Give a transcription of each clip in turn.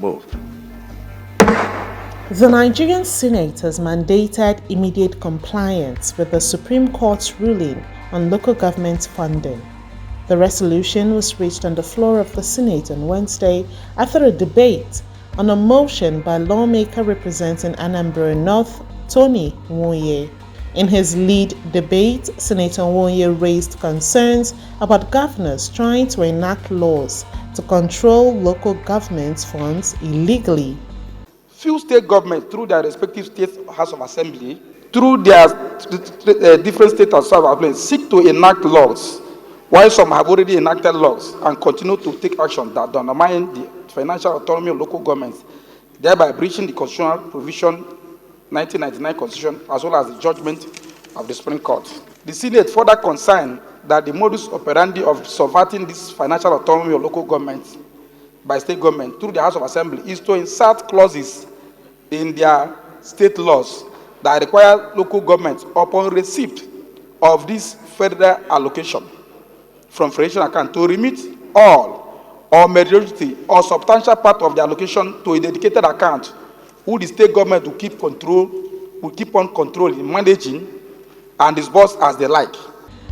Moved. The Nigerian Senate has mandated immediate compliance with the Supreme Court's ruling on local government funding. The resolution was reached on the floor of the Senate on Wednesday after a debate on a motion by lawmaker representing Anambra North, Tony Nwoye. In his lead debate, Senator Nwoye raised concerns about governors trying to enact laws to control local government funds illegally. Few state governments, through their respective state House of Assembly, through their different state House of Assembly, seek to enact laws, while some have already enacted laws and continue to take action that undermine the financial autonomy of local governments, thereby breaching the constitutional provision 1999 Constitution as well as the judgment of the Supreme Court. The Senate further concerned that the modus operandi of subverting this financial autonomy of local governments by state government through the House of Assembly is to insert clauses in their state laws that require local governments upon receipt of this federal allocation from federation account to remit all or majority or substantial part of the allocation to a dedicated account who the state government will keep on controlling, managing, and disburse as they like.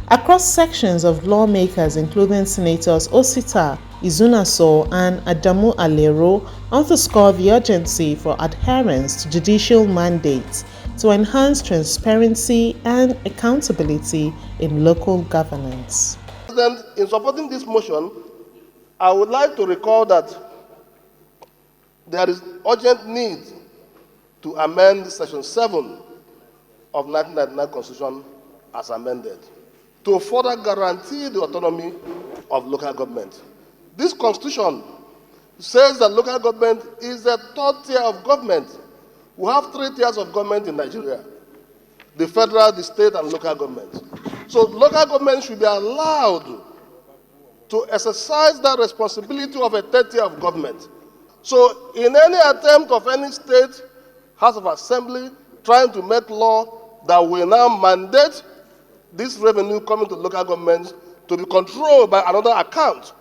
Across sections of lawmakers, including Senators Osita Izunaso and Adamu Alero, underscore the urgency for adherence to judicial mandates to enhance transparency and accountability in local governance. In supporting this motion, I would like to recall that there is urgent need to amend Section 7 of 1999 Constitution as amended to further guarantee the autonomy of local government. This Constitution says that local government is the third tier of government. We have 3 tiers of government in Nigeria: the federal, the state, and local government. So local government should be allowed to exercise that responsibility of a third tier of government. So in any attempt of any state House of Assembly trying to make law that will now mandate this revenue coming to local governments to be controlled by another account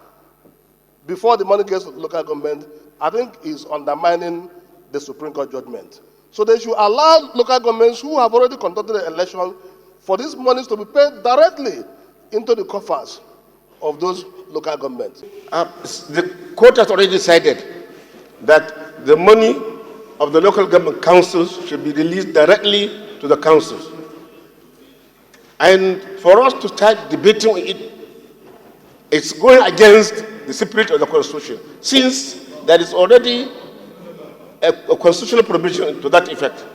before the money gets to the local government, I think is undermining the Supreme Court judgment. So they should allow local governments who have already conducted the election for these monies to be paid directly into the coffers of those local governments. The court has already decided that the money of the local government councils should be released directly to the councils. And for us to start debating it, it's going against the spirit of the Constitution, since there is already a constitutional provision to that effect.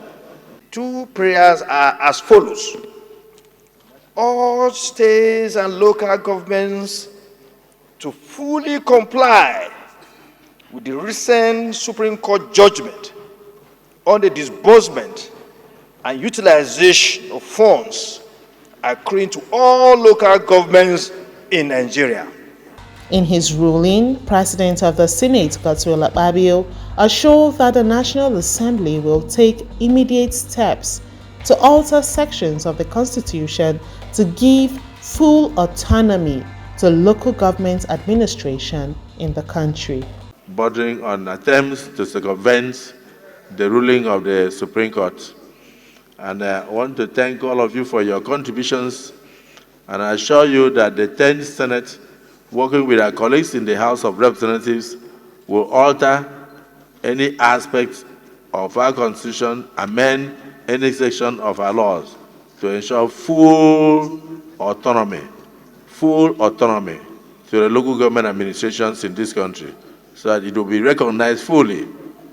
2 prayers are as follows. All states and local governments to fully comply with the recent Supreme Court judgment on the disbursement and utilization of funds accruing to all local governments in Nigeria. In his ruling, President of the Senate, Godswill Akpabio, assured that the National Assembly will take immediate steps to alter sections of the Constitution to give full autonomy to local government administration in the country. Bordering on attempts to circumvent the ruling of the Supreme Court. And I want to thank all of you for your contributions, and I assure you that the 10th Senate, working with our colleagues in the House of Representatives, will alter any aspect of our Constitution, amend any section of our laws to ensure full autonomy to the local government administrations in this country, so that it will be recognized fully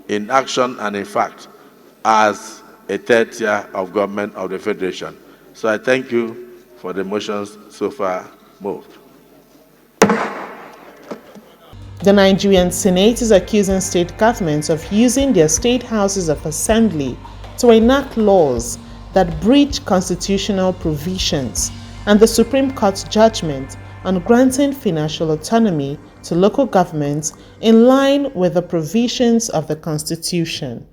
in action and in fact as a third tier of government of the Federation. So I thank you for the motions so far moved. The Nigerian Senate is accusing state governments of using their state houses of assembly to enact laws that breach constitutional provisions and the Supreme Court's judgment on granting financial autonomy to local governments in line with the provisions of the Constitution.